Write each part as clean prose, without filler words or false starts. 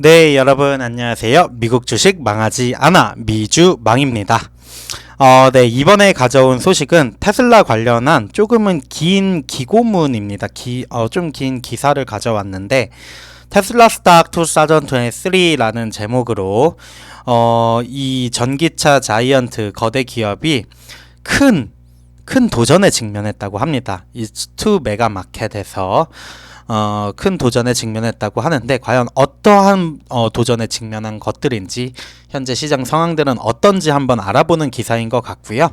네, 여러분 안녕하세요. 미국 주식 망하지 않아 미주망입니다. 네, 이번에 가져온 소식은 테슬라 관련한 조금은 긴 기고문입니다. 좀 긴 기사를 가져왔는데 테슬라 스탁 2023라는 제목으로 이 전기차 자이언트 거대 기업이 큰 도전에 직면했다고 합니다. 이 2 메가 마켓에서 큰 도전에 직면했다고 하는데 과연 어떠한 도전에 직면한 것들인지 현재 시장 상황들은 어떤지 한번 알아보는 기사인 것 같고요.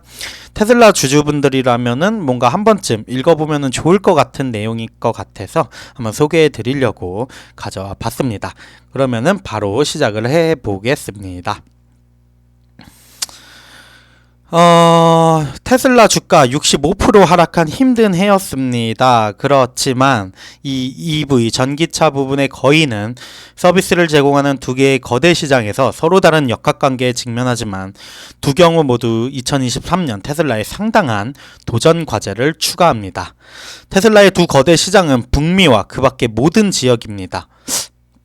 테슬라 주주분들이라면은 뭔가 한 번쯤 읽어보면은 좋을 것 같은 내용일 것 같아서 한번 소개해 드리려고 가져와 봤습니다. 그러면은 바로 시작을 해 보겠습니다. 테슬라 주가 65% 하락한 힘든 해였습니다. 그렇지만 이 EV 전기차 부분의 거의는 서비스를 제공하는 두 개의 거대 시장에서 서로 다른 역학관계에 직면하지만 두 경우 모두 2023년 테슬라의 상당한 도전 과제를 추가합니다. 테슬라의 두 거대 시장은 북미와 그 밖의 모든 지역입니다.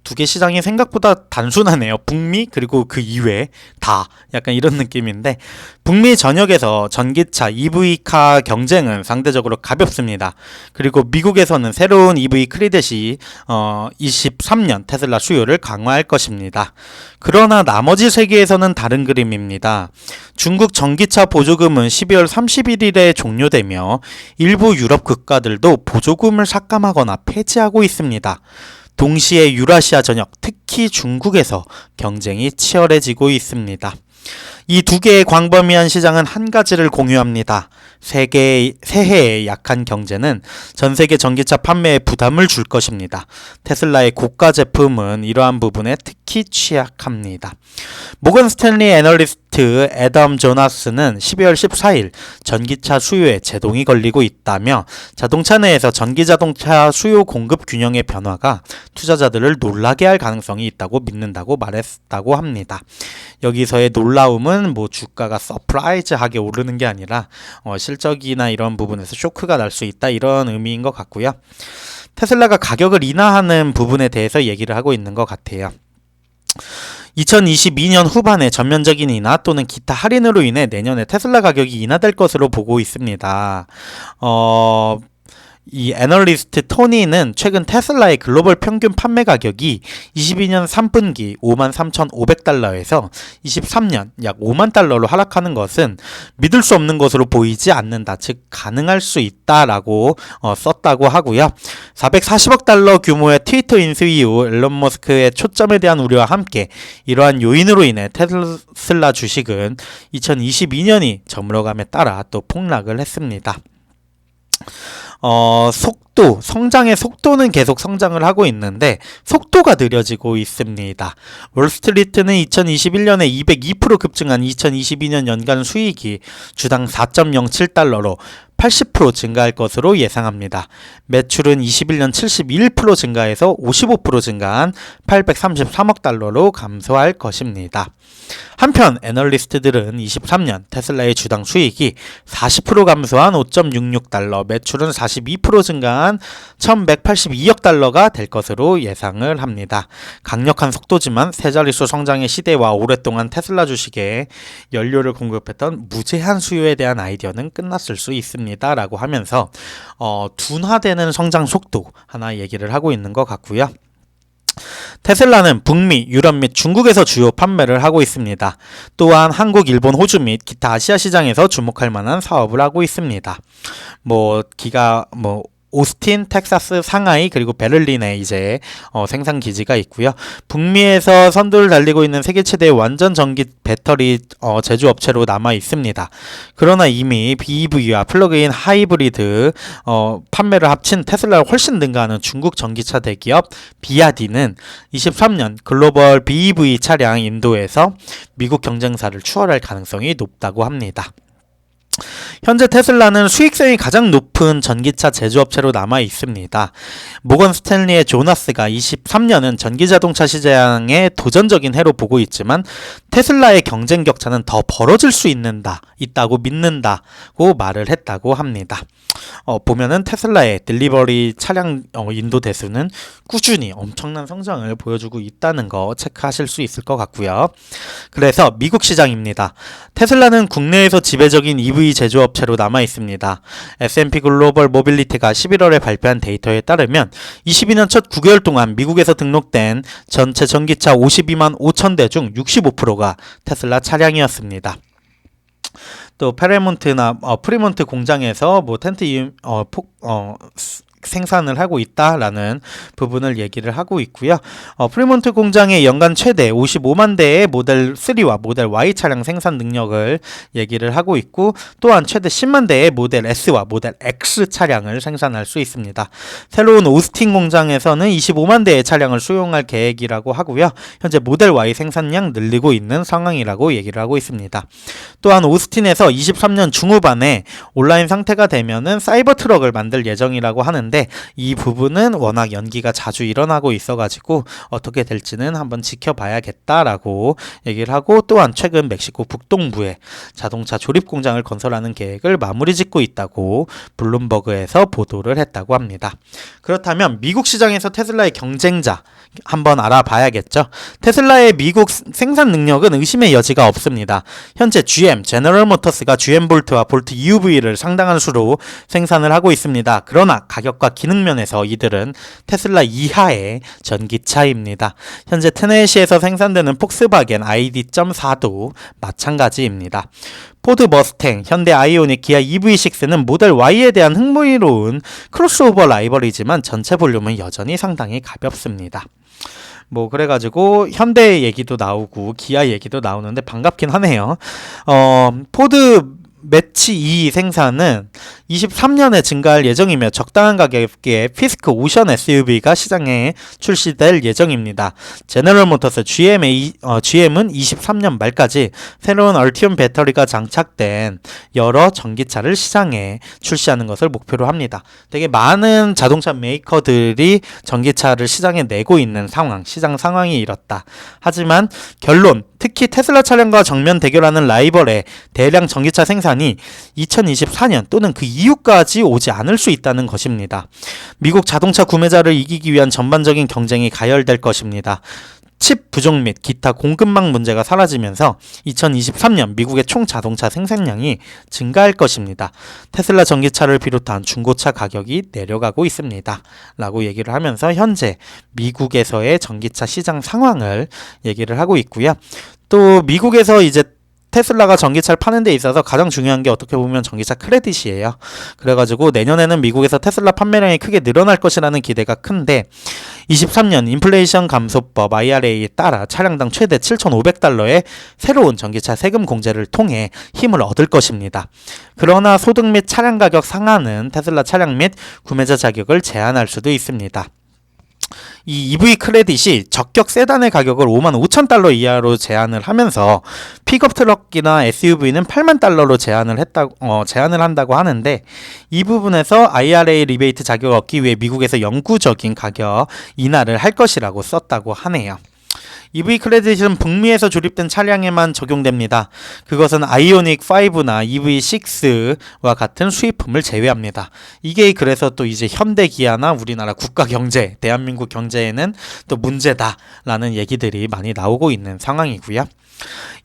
두 개 시장이 생각보다 단순하네요. 북미 그리고 그 이외 다 약간 이런 느낌인데 북미 전역에서 전기차 EV카 경쟁은 상대적으로 가볍습니다. 그리고 미국에서는 새로운 EV 크리댓이 23년 테슬라 수요를 강화할 것입니다. 그러나 나머지 세계에서는 다른 그림입니다. 중국 전기차 보조금은 12월 31일에 종료되며 일부 유럽 국가들도 보조금을 삭감하거나 폐지하고 있습니다. 동시에 유라시아 전역, 특히 중국에서 경쟁이 치열해지고 있습니다. 이 두 개의 광범위한 시장은 한 가지를 공유합니다. 새해의 약한 경제는 전 세계 전기차 판매에 부담을 줄 것입니다. 테슬라의 고가 제품은 이러한 부분에 특히 취약합니다. 모건 스탠리 애널리스트 애덤 조나스는 12월 14일 전기차 수요에 제동이 걸리고 있다며 자동차 내에서 전기자동차 수요 공급 균형의 변화가 투자자들을 놀라게 할 가능성이 있다고 믿는다고 말했다고 합니다. 여기서의 놀라움은 주가가 서프라이즈하게 오르는 게 아니라 실적이나 이런 부분에서 쇼크가 날 수 있다 이런 의미인 것 같고요. 테슬라가 가격을 인하하는 부분에 대해서 얘기를 하고 있는 것 같아요. 2022년 후반에 전면적인 인하 또는 기타 할인으로 인해 내년에 테슬라 가격이 인하될 것으로 보고 있습니다. 이 애널리스트 토니는 최근 테슬라의 글로벌 평균 판매 가격이 22년 3분기 53,500달러에서 23년 약 5만 달러로 하락하는 것은 믿을 수 없는 것으로 보이지 않는다. 즉 가능할 수 있다라고 썼다고 하고요. 440억 달러 규모의 트위터 인수 이후 일론 머스크의 초점에 대한 우려와 함께 이러한 요인으로 인해 테슬라 주식은 2022년이 저물어감에 따라 또 폭락을 했습니다. 성장의 속도는 계속 성장을 하고 있는데 속도가 느려지고 있습니다. 월스트리트는 2021년에 202% 급증한 2022년 연간 수익이 주당 4.07달러로 80% 증가할 것으로 예상합니다. 매출은 21년 71% 증가해서 55% 증가한 833억 달러로 감소할 것입니다. 한편 애널리스트들은 23년 테슬라의 주당 수익이 40% 감소한 5.66달러, 매출은 42% 증가한 1182억 달러가 될 것으로 예상을 합니다. 강력한 속도지만 세 자릿수 성장의 시대와 오랫동안 테슬라 주식에 연료를 공급했던 무제한 수요에 대한 아이디어는 끝났을 수 있습니다. 라고 하면서 둔화되는 성장 속도 하나 얘기를 하고 있는 것 같고요. 테슬라는 북미, 유럽 및 중국에서 주요 판매를 하고 있습니다. 또한 한국, 일본, 호주 및 기타 아시아 시장에서 주목할 만한 사업을 하고 있습니다. 오스틴, 텍사스, 상하이 그리고 베를린에 이제 생산 기지가 있고요. 북미에서 선두를 달리고 있는 세계 최대의 완전 전기 배터리 제조업체로 남아 있습니다. 그러나 이미 BEV와 플러그인 하이브리드 판매를 합친 테슬라를 훨씬 능가하는 중국 전기차 대기업 비아디는 23년 글로벌 BEV 차량 인도에서 미국 경쟁사를 추월할 가능성이 높다고 합니다. 현재 테슬라는 수익성이 가장 높은 전기차 제조업체로 남아 있습니다. 모건 스탠리의 조나스가 23년은 전기자동차 시장에 도전적인 해로 보고 있지만 테슬라의 경쟁 격차는 더 벌어질 수 있다고 믿는다고 말을 했다고 합니다. 보면은 테슬라의 딜리버리 차량 인도 대수는 꾸준히 엄청난 성장을 보여주고 있다는 거 체크하실 수 있을 것 같고요. 그래서 미국 시장입니다. 테슬라는 국내에서 지배적인 EV 제조업체로 남아 있습니다. S&P 글로벌 모빌리티가 11월에 발표한 데이터에 따르면 22년 첫 9개월 동안 미국에서 등록된 전체 전기차 52만 5천 대 중 65%가 테슬라 차량이었습니다. 또 페레몬트나 프리몬트 공장에서 텐트 생산을 하고 있다라는 부분을 얘기를 하고 있고요. 프리몬트 공장의 연간 최대 55만 대의 모델 3와 모델 Y 차량 생산 능력을 얘기를 하고 있고, 또한 최대 10만 대의 모델 S와 모델 X 차량을 생산할 수 있습니다. 새로운 오스틴 공장에서는 25만 대의 차량을 수용할 계획이라고 하고요. 현재 모델 Y 생산량 늘리고 있는 상황이라고 얘기를 하고 있습니다. 또한 오스틴에서 23년 중후반에 온라인 상태가 되면은 사이버 트럭을 만들 예정이라고 하는데, 이 부분은 워낙 연기가 자주 일어나고 있어가지고 어떻게 될지는 한번 지켜봐야겠다라고 얘기를 하고, 또한 최근 멕시코 북동부에 자동차 조립 공장을 건설하는 계획을 마무리 짓고 있다고 블룸버그에서 보도를 했다고 합니다. 그렇다면 미국 시장에서 테슬라의 경쟁자 한번 알아봐야겠죠. 테슬라의 미국 생산 능력은 의심의 여지가 없습니다. 현재 GM, 제너럴 모터스가 GM 볼트와 볼트 EUV를 상당한 수로 생산을 하고 있습니다. 그러나 가격과 기능 면에서 이들은 테슬라 이하의 전기차입니다. 현재 테네시에서 생산되는 폭스바겐 ID.4도 마찬가지입니다. 포드 머스탱, 현대 아이오닉, 기아 EV6는 모델 Y에 대한 흥미로운 크로스오버 라이벌이지만 전체 볼륨은 여전히 상당히 가볍습니다. 그래가지고 현대 얘기도 나오고 기아 얘기도 나오는데 반갑긴 하네요. 포드 매치 2 생산은 23년에 증가할 예정이며 적당한 가격에 피스크 오션 SUV가 시장에 출시될 예정입니다. 제너럴 모터스 GM은 23년 말까지 새로운 얼티움 배터리가 장착된 여러 전기차를 시장에 출시하는 것을 목표로 합니다. 되게 많은 자동차 메이커들이 전기차를 시장에 내고 있는 상황, 시장 상황이 이렇다. 하지만 결론, 특히 테슬라 차량과 정면 대결하는 라이벌의 대량 전기차 생산이 2024년 또는 그 이후까지 오지 않을 수 있다는 것입니다. 미국 자동차 구매자를 이기기 위한 전반적인 경쟁이 가열될 것입니다. 칩 부족 및 기타 공급망 문제가 사라지면서 2023년 미국의 총 자동차 생산량이 증가할 것입니다. 테슬라 전기차를 비롯한 중고차 가격이 내려가고 있습니다. 라고 얘기를 하면서 현재 미국에서의 전기차 시장 상황을 얘기를 하고 있고요. 또 미국에서 이제 테슬라가 전기차를 파는 데 있어서 가장 중요한 게 어떻게 보면 전기차 크레딧이에요. 그래가지고 내년에는 미국에서 테슬라 판매량이 크게 늘어날 것이라는 기대가 큰데, 23년 인플레이션 감소법 IRA에 따라 차량당 최대 7,500달러의 새로운 전기차 세금 공제를 통해 힘을 얻을 것입니다. 그러나 소득 및 차량 가격 상한은 테슬라 차량 및 구매자 자격을 제한할 수도 있습니다. 이 EV 크레딧이 적격 세단의 가격을 5만 5천 달러 이하로 제한을 하면서 픽업 트럭이나 SUV는 8만 달러로 제한을 한다고 하는데, 이 부분에서 IRA 리베이트 자격을 얻기 위해 미국에서 영구적인 가격 인하를 할 것이라고 썼다고 하네요. EV 크레딧은 북미에서 조립된 차량에만 적용됩니다. 그것은 아이오닉 5나 EV6와 같은 수입품을 제외합니다. 이게 그래서 또 이제 현대 기아나 우리나라 국가 경제, 대한민국 경제에는 또 문제다라는 얘기들이 많이 나오고 있는 상황이고요.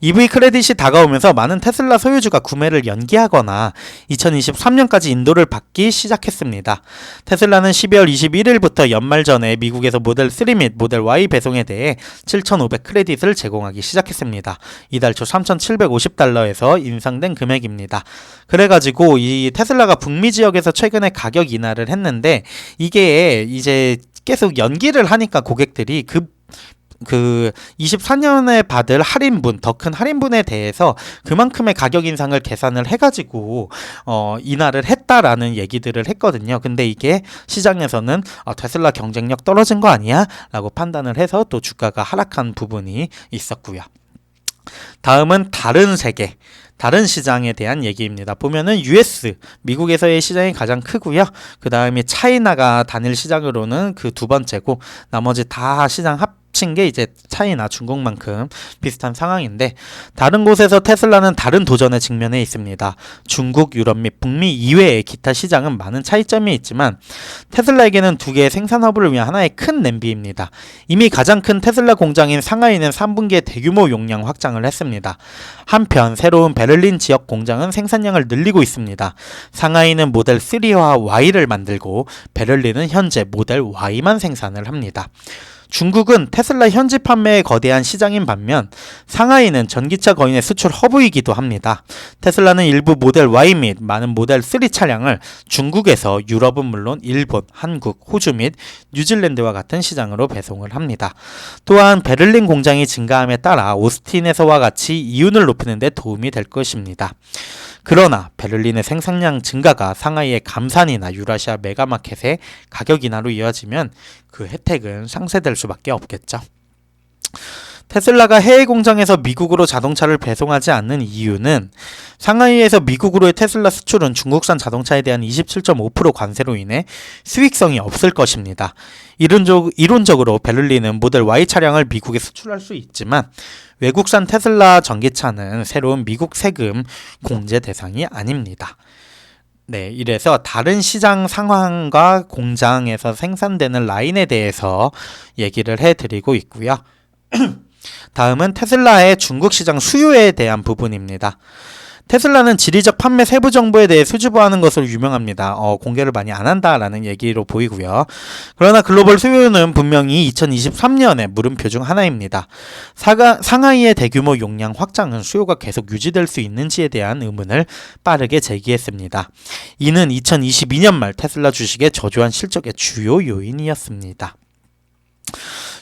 EV 크레딧이 다가오면서 많은 테슬라 소유주가 구매를 연기하거나 2023년까지 인도를 받기 시작했습니다. 테슬라는 12월 21일부터 연말 전에 미국에서 모델 3 및 모델 Y 배송에 대해 7,500 크레딧을 제공하기 시작했습니다. 이달 초 3,750달러에서 인상된 금액입니다. 그래가지고 이 테슬라가 북미 지역에서 최근에 가격 인하를 했는데, 이게 이제 계속 연기를 하니까 고객들이 그 24년에 받을 할인분, 더 큰 할인분에 대해서 그만큼의 가격 인상을 계산을 해가지고 인하를 했다라는 얘기들을 했거든요. 근데 이게 시장에서는 테슬라 경쟁력 떨어진 거 아니야? 라고 판단을 해서 또 주가가 하락한 부분이 있었고요. 다음은 다른 세계, 다른 시장에 대한 얘기입니다. 보면은 US, 미국에서의 시장이 가장 크고요. 그 다음에 차이나가 단일 시장으로는 그 두 번째고 나머지 다 시장 합친 게 이제 차이나 중국만큼 비슷한 상황인데 다른 곳에서 테슬라는 다른 도전에 직면해 있습니다. 중국, 유럽 및 북미 이외의 기타 시장은 많은 차이점이 있지만 테슬라에게는 두 개의 생산 허브를 위한 하나의 큰 냄비입니다. 이미 가장 큰 테슬라 공장인 상하이는 3분기에 대규모 용량 확장을 했습니다. 한편 새로운 베를린 지역 공장은 생산량을 늘리고 있습니다. 상하이는 모델 3와 Y를 만들고 베를린은 현재 모델 Y만 생산을 합니다. 중국은 테슬라 현지 판매의 거대한 시장인 반면 상하이는 전기차 거인의 수출 허브이기도 합니다. 테슬라는 일부 모델 Y 및 많은 모델 3 차량을 중국에서 유럽은 물론 일본, 한국, 호주 및 뉴질랜드와 같은 시장으로 배송을 합니다. 또한 베를린 공장이 증가함에 따라 오스틴에서와 같이 이윤을 높이는 데 도움이 될 것입니다. 그러나 베를린의 생산량 증가가 상하이의 감산이나 유라시아 메가마켓의 가격 인하로 이어지면 그 혜택은 상쇄될 수밖에 없겠죠. 테슬라가 해외 공장에서 미국으로 자동차를 배송하지 않는 이유는 상하이에서 미국으로의 테슬라 수출은 중국산 자동차에 대한 27.5% 관세로 인해 수익성이 없을 것입니다. 이론적으로 베를린은 모델 Y 차량을 미국에 수출할 수 있지만 외국산 테슬라 전기차는 새로운 미국 세금 공제 대상이 아닙니다. 네, 이래서 다른 시장 상황과 공장에서 생산되는 라인에 대해서 얘기를 해드리고 있고요. 다음은 테슬라의 중국 시장 수요에 대한 부분입니다. 테슬라는 지리적 판매 세부 정보에 대해 수줍어하는 것으로 유명합니다. 공개를 많이 안 한다라는 얘기로 보이고요. 그러나 글로벌 수요는 분명히 2023년의 물음표 중 하나입니다. 상하이의 대규모 용량 확장은 수요가 계속 유지될 수 있는지에 대한 의문을 빠르게 제기했습니다. 이는 2022년 말 테슬라 주식의 저조한 실적의 주요 요인이었습니다.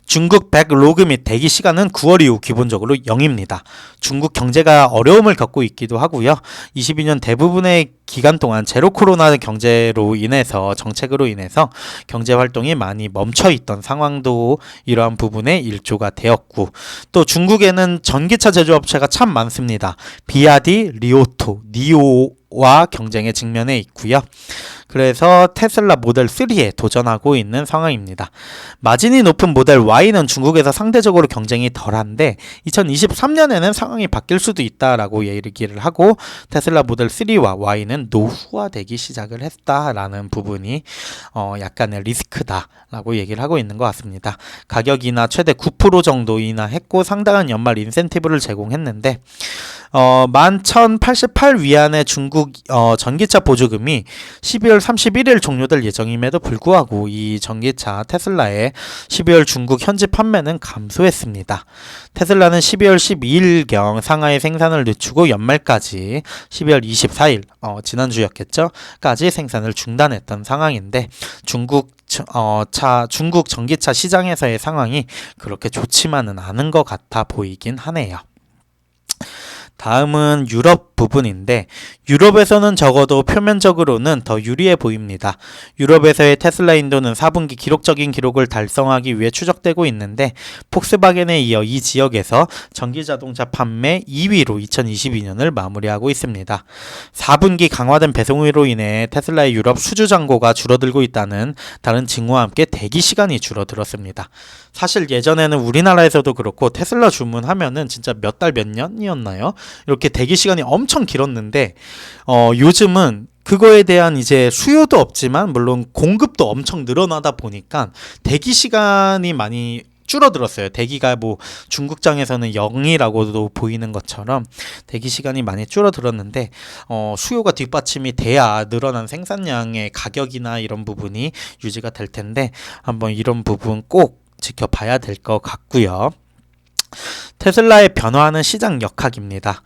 중국 백로그 및 대기 시간은 9월 이후 기본적으로 0입니다. 중국 경제가 어려움을 겪고 있기도 하고요. 22년 대부분의 기간 동안 제로 코로나 경제로 인해서 정책으로 인해서 경제 활동이 많이 멈춰 있던 상황도 이러한 부분에 일조가 되었고 또 중국에는 전기차 제조업체가 참 많습니다. 비아디, 리오토, 니오와 경쟁에 직면해 있고요. 그래서 테슬라 모델 3에 도전하고 있는 상황입니다. 마진이 높은 모델 Y는 중국에서 상대적으로 경쟁이 덜한데 2023년에는 상황이 바뀔 수도 있다라고 얘기를 하고 테슬라 모델 3와 Y는 노후화되기 시작을 했다라는 부분이 약간의 리스크다라고 얘기를 하고 있는 것 같습니다. 가격이나 최대 9% 정도 인하했고 상당한 연말 인센티브를 제공했는데 11,088 위안의 중국 전기차 보조금이 12월 31일 종료될 예정임에도 불구하고 이 전기차 테슬라의 12월 중국 현지 판매는 감소했습니다. 테슬라는 12월 12일경 상하이 생산을 늦추고 연말까지 12월 24일 지난주였겠죠? 까지 생산을 중단했던 상황인데 중국 전기차 시장에서의 상황이 그렇게 좋지만은 않은 것 같아 보이긴 하네요. 다음은 유럽 부분인데 유럽에서는 적어도 표면적으로는 더 유리해 보입니다. 유럽에서의 테슬라 인도는 4분기 기록적인 기록을 달성하기 위해 추적되고 있는데 폭스바겐에 이어 이 지역에서 전기자동차 판매 2위로 2022년을 마무리하고 있습니다. 4분기 강화된 배송으로 인해 테슬라의 유럽 수주 잔고가 줄어들고 있다는 다른 징후와 함께 대기 시간이 줄어들었습니다. 사실 예전에는 우리나라에서도 그렇고 테슬라 주문하면은 진짜 몇 달 몇 년이었나요? 이렇게 대기 시간이 엄청 길었는데 요즘은 그거에 대한 이제 수요도 없지만 물론 공급도 엄청 늘어나다 보니까 대기 시간이 많이 줄어들었어요. 대기가 뭐 중국장에서는 0이라고도 보이는 것처럼 대기 시간이 많이 줄어들었는데 수요가 뒷받침이 돼야 늘어난 생산량의 가격이나 이런 부분이 유지가 될 텐데 한번 이런 부분 꼭 지켜봐야 될 것 같고요. 테슬라의 변화하는 시장 역학입니다.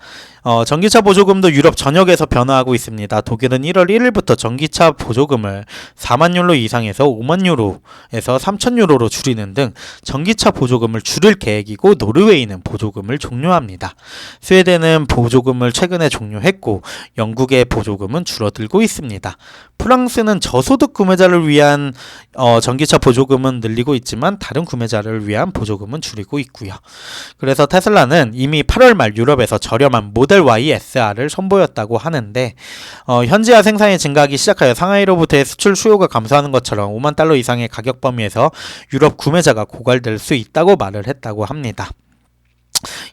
전기차 보조금도 유럽 전역에서 변화하고 있습니다. 독일은 1월 1일부터 전기차 보조금을 4만 유로 이상에서 5만 유로에서 3천 유로로 줄이는 등 전기차 보조금을 줄일 계획이고 노르웨이는 보조금을 종료합니다. 스웨덴은 보조금을 최근에 종료했고 영국의 보조금은 줄어들고 있습니다. 프랑스는 저소득 구매자를 위한 전기차 보조금은 늘리고 있지만 다른 구매자를 위한 보조금은 줄이고 있고요. 그래서 테슬라는 이미 8월 말 유럽에서 저렴한 모델 Y SR을 선보였다고 하는데 현지화 생산이 증가하기 시작하여 상하이로부터의 수출 수요가 감소하는 것처럼 5만 달러 이상의 가격 범위에서 유럽 구매자가 고갈될 수 있다고 말을 했다고 합니다.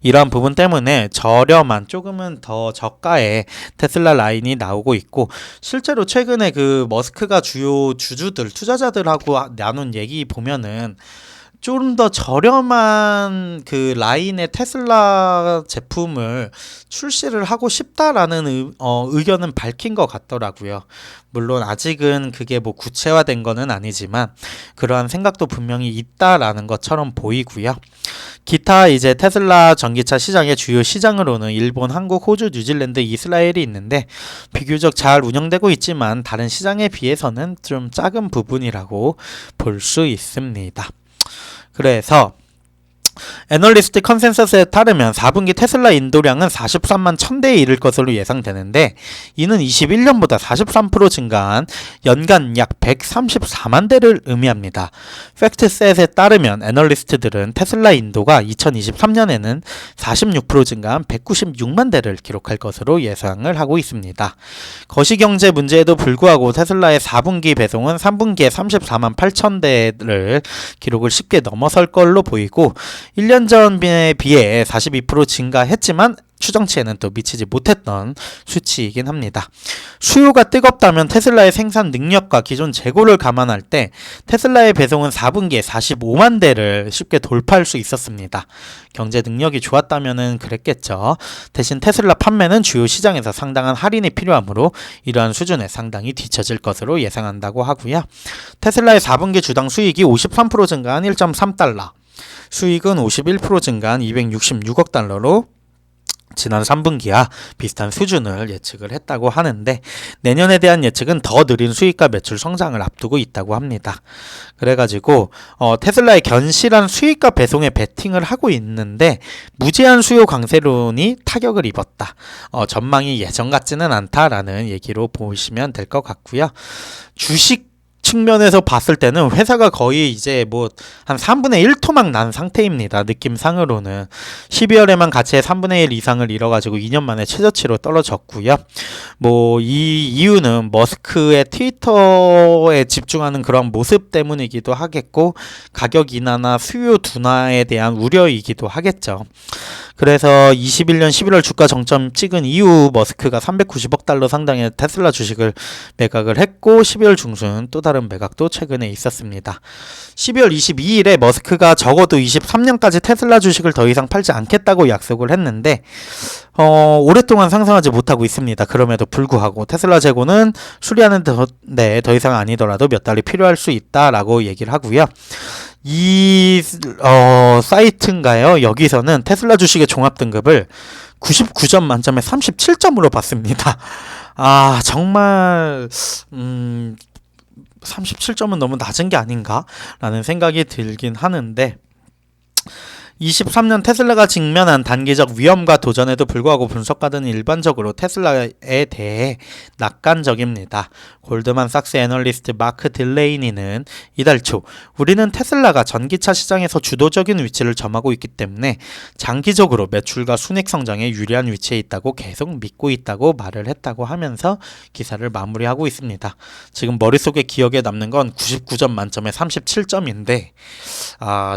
이러한 부분 때문에 저렴한 조금은 더 저가의 테슬라 라인이 나오고 있고, 실제로 최근에 그 머스크가 주요 주주들 투자자들하고 나눈 얘기 보면은 좀 더 저렴한 그 라인의 테슬라 제품을 출시를 하고 싶다라는 의견은 밝힌 것 같더라고요. 물론 아직은 그게 뭐 구체화된 거는 아니지만 그러한 생각도 분명히 있다라는 것처럼 보이고요. 기타 이제 테슬라 전기차 시장의 주요 시장으로는 일본, 한국, 호주, 뉴질랜드, 이스라엘이 있는데 비교적 잘 운영되고 있지만 다른 시장에 비해서는 좀 작은 부분이라고 볼 수 있습니다. 그래서 애널리스트 컨센서스에 따르면 4분기 테슬라 인도량은 43만 1000대에 이를 것으로 예상되는데, 이는 21년보다 43% 증가한 연간 약 134만 대를 의미합니다. 팩트셋에 따르면 애널리스트들은 테슬라 인도가 2023년에는 46% 증가한 196만 대를 기록할 것으로 예상을 하고 있습니다. 거시경제 문제에도 불구하고 테슬라의 4분기 배송은 3분기에 34만 8천 대를 기록을 쉽게 넘어설 걸로 보이고, 1년 전에 비해 42% 증가했지만 추정치에는 또 미치지 못했던 수치이긴 합니다. 수요가 뜨겁다면 테슬라의 생산 능력과 기존 재고를 감안할 때 테슬라의 배송은 4분기에 45만 대를 쉽게 돌파할 수 있었습니다. 경제 능력이 좋았다면 그랬겠죠. 대신 테슬라 판매는 주요 시장에서 상당한 할인이 필요하므로 이러한 수준에 상당히 뒤처질 것으로 예상한다고 하고요. 테슬라의 4분기 주당 수익이 53% 증가한 1.3달러, 수익은 51% 증가한 266억 달러로 지난 3분기와 비슷한 수준을 예측을 했다고 하는데, 내년에 대한 예측은 더 느린 수익과 매출 성장을 앞두고 있다고 합니다. 그래가지고 테슬라의 견실한 수익과 배송에 베팅을 하고 있는데 무제한 수요 강세론이 타격을 입었다. 전망이 예전 같지는 않다라는 얘기로 보시면 될 것 같고요. 주식 측면에서 봤을 때는 회사가 거의 이제 뭐 한 3분의 1 토막 난 상태입니다. 느낌상으로는 12월에만 가치의 3분의 1 이상을 잃어가지고 2년 만에 최저치로 떨어졌고요. 뭐 이 이유는 머스크의 트위터에 집중하는 그런 모습 때문이기도 하겠고, 가격 인하나 수요 둔화에 대한 우려이기도 하겠죠. 그래서 21년 11월 주가 정점 찍은 이후 머스크가 390억 달러 상당의 테슬라 주식을 매각을 했고, 12월 중순 또 다른 매각도 최근에 있었습니다. 12월 22일에 머스크가 적어도 23년까지 테슬라 주식을 더 이상 팔지 않겠다고 약속을 했는데 오랫동안 상승하지 못하고 있습니다. 그럼에도 불구하고 테슬라 재고는 수리하는 데 더 이상 아니더라도 몇 달이 필요할 수 있다라고 얘기를 하고요. 이 사이트인가요? 여기서는 테슬라 주식의 종합 등급을 99점 만점에 37점으로 봤습니다. 아, 정말 37점은 너무 낮은 게 아닌가? 라는 생각이 들긴 하는데, 23년 테슬라가 직면한 단기적 위험과 도전에도 불구하고 분석가들은 일반적으로 테슬라에 대해 낙관적입니다. 골드만삭스 애널리스트 마크 딜레이니는 이달 초 우리는 테슬라가 전기차 시장에서 주도적인 위치를 점하고 있기 때문에 장기적으로 매출과 순익 성장에 유리한 위치에 있다고 계속 믿고 있다고 말을 했다고 하면서 기사를 마무리하고 있습니다. 지금 머릿속에 기억에 남는 건 99점 만점에 37점인데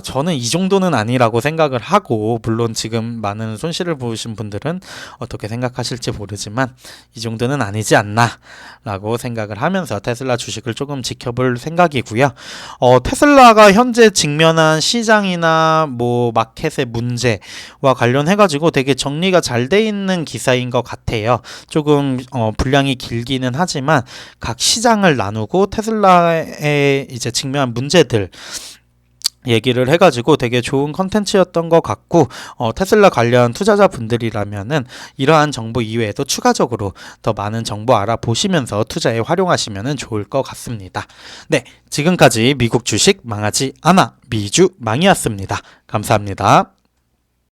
저는 이 정도는 아니라고 생각을 하고, 물론 지금 많은 손실을 보신 분들은 어떻게 생각하실지 모르지만 이 정도는 아니지 않나 라고 생각을 하면서 테슬라 주식을 조금 지켜볼 생각이고요. 테슬라가 현재 직면한 시장이나 뭐 마켓의 문제와 관련해 가지고 되게 정리가 잘 돼 있는 기사인 것 같아요. 조금 분량이 길기는 하지만 각 시장을 나누고 테슬라의 이제 직면한 문제들 얘기를 해가지고 되게 좋은 컨텐츠였던 것 같고, 테슬라 관련 투자자분들이라면은 이러한 정보 이외에도 추가적으로 더 많은 정보 알아보시면서 투자에 활용하시면 좋을 것 같습니다. 네, 지금까지 미국 주식 망하지 않아 미주 망이었습니다. 감사합니다.